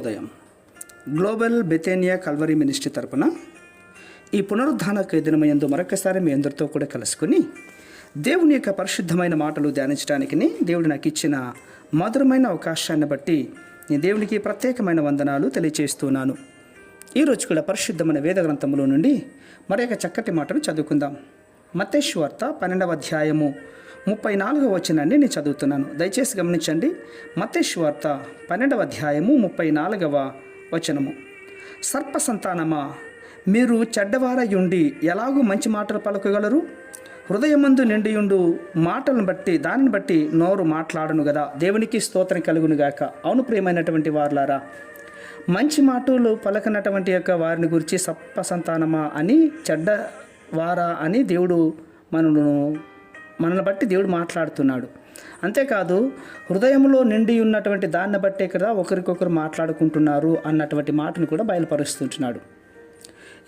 శుభోదయం. Global బెతేనియా Calvary ministry తరపున ఈ పునరుద్ధాన దినమయందు మరొకసారి మీ అందరితో కూడా కలుసుకుని దేవుని యొక్క పరిశుద్ధమైన మాటలు ధ్యానించడానికి దేవుడు నాకు ఇచ్చిన మధురమైన అవకాశాన్ని బట్టి నేను దేవునికి ప్రత్యేకమైన వందనాలు తెలియజేస్తున్నాను. ఈరోజు కూడా పరిశుద్ధమైన వేద గ్రంథములో నుండి మరొక చక్కటి మాటను చదువుకుందాం. మత్తయి సువార్త 12వ అధ్యాయము 34వ వచనాన్ని నేను చదువుతున్నాను. దయచేసి గమనించండి. మత్తయి సువార్త 12వ అధ్యాయము 34వ వచనము. సర్ప సంతానమా, మీరు చెడ్డవారయుండి ఎలాగూ మంచి మాటలు పలకగలరు? హృదయమందు నిండియుండు మాటలను బట్టి దానిని బట్టి నోరు మాట్లాడను కదా. దేవునికి స్తోత్రం కలుగునుగాక. అవును ప్రియమైనటువంటి వారులారా, మంచి మాటలు పలకనటువంటి యొక్క వారిని గురించి సర్ప సంతానమా అని, చెడ్డవారా అని దేవుడు మనల్ని బట్టి దేవుడు మాట్లాడుతున్నాడు. అంతేకాదు, హృదయంలో నిండి ఉన్నటువంటి దాన్ని బట్టే కదా ఒకరికొకరు మాట్లాడుకుంటున్నారు అన్నటువంటి మాటను కూడా బయలుపరుస్తుంటున్నాడు.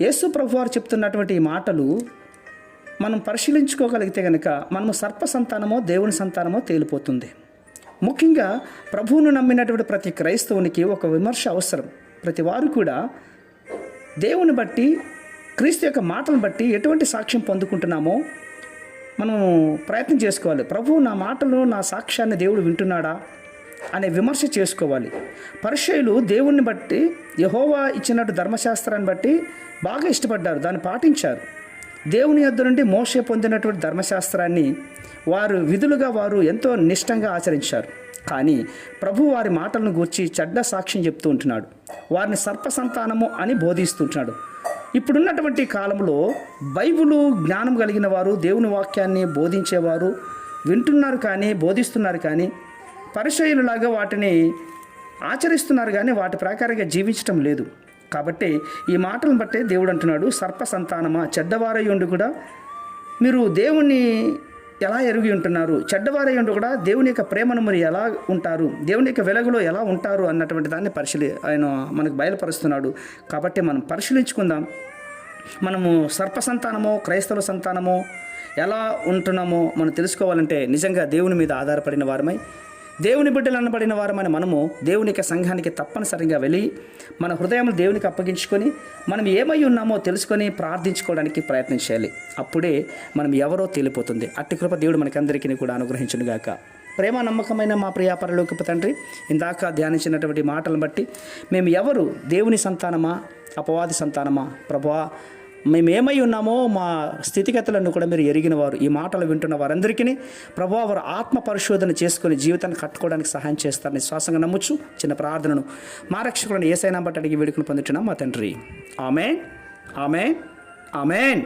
యేసు ప్రభువారు చెప్తున్నటువంటి ఈ మాటలు మనం పరిశీలించుకోగలిగితే కనుక మనము సర్ప సంతానమో దేవుని సంతానమో తేలిపోతుంది. ముఖ్యంగా ప్రభువును నమ్మినటువంటి ప్రతి క్రైస్తవునికి ఒక విమర్శ అవసరం. ప్రతి వారు కూడా దేవుని బట్టి, క్రీస్తు యొక్క మాటలను బట్టి ఎటువంటి సాక్ష్యం పొందుకుంటున్నామో మనం ప్రయత్నం చేసుకోవాలి. ప్రభువు నా మాటలు, నా సాక్ష్యాన్ని దేవుడు వింటున్నాడా అనే విమర్శ చేసుకోవాలి. పరిసయ్యులు దేవుణ్ణి బట్టి, యెహోవా ఇచ్చినట్టు ధర్మశాస్త్రాన్ని బట్టి బాగా ఇష్టపడ్డారు, దాన్ని పాటించారు. దేవుని యొద్ద నుండి మోషే పొందినటువంటి ధర్మశాస్త్రాన్ని విధులుగా వారు ఎంతో నిష్టంగా ఆచరించారు. కానీ ప్రభు వారి మాటలను గూర్చి చెడ్డ సాక్ష్యం చెప్తూ ఉంటున్నాడు. వారిని సర్ప సంతానము అని బోధిస్తుంటున్నాడు. ఇప్పుడున్నటువంటి కాలంలో బైబిలు జ్ఞానం కలిగిన వారు, దేవుని వాక్యాన్ని బోధించేవారు వింటున్నారు కానీ, బోధిస్తున్నారు కానీ, పరిసయ్యులలాగా వాటిని ఆచరిస్తున్నారు కానీ వాటి ప్రకారంగా జీవించటం లేదు. కాబట్టి ఈ మాటలను బట్టే దేవుడు అంటున్నాడు, సర్ప సంతానమా, చెడ్డవారయ్యుండి కూడా మీరు దేవుణ్ణి ఎలా ఎరిగి ఉంటున్నారు? చెడ్డవారయ్యుండి కూడా దేవుని యొక్క ప్రేమను మరి ఎలా ఉంటారు, దేవుని యొక్క వెలుగులో ఎలా ఉంటారు అన్నటువంటి దాన్ని ఆయన మనకు బయలుపరుస్తున్నాడు. కాబట్టి మనం పరిశీలించుకుందాం. మనము సర్ప సంతానమో క్రైస్తవ సంతానమో ఎలా ఉంటున్నామో మనం తెలుసుకోవాలంటే నిజంగా దేవుని మీద ఆధారపడిన వారమై, దేవుని బిడ్డలు అనబడిన వారమని మనము దేవుని యొక్క సంఘానికి తప్పనిసరిగా వెళ్ళి మన హృదయం దేవునికి అప్పగించుకొని మనం ఏమై ఉన్నామో తెలుసుకొని ప్రార్థించుకోవడానికి ప్రయత్నం చేయాలి. అప్పుడే మనం ఎవరో తేలిపోతుంది. అట్టి కృప దేవుడు మనకందరికీ కూడా అనుగ్రహించునుగాక. ప్రేమ నమ్మకమైన మా ప్రియ పరలోకపు తండ్రి, ఇందాక ధ్యానించినటువంటి మాటలను బట్టి మేము ఎవరు, దేవుని సంతానమా అపవాది సంతానమా? ప్రభువా, మేము ఏమై ఉన్నామో మా స్థితిగతులను కూడా మీరు ఎరిగిన వారు. ఈ మాటలు వింటున్న వారందరికీ ప్రభువా, వారు ఆత్మ పరిశోధన చేసుకుని జీవితాన్ని కట్టుకోవడానికి సహాయం చేస్తారని విశ్వాసంగా నమ్ముచ్చు. చిన్న ప్రార్థనను మా రక్షకులను యేసయ్య నామమున బట్టి అడిగి వేడుకను పొందుతున్నాం మా తండ్రి. ఆమేన్, ఆమేన్, ఆమేన్.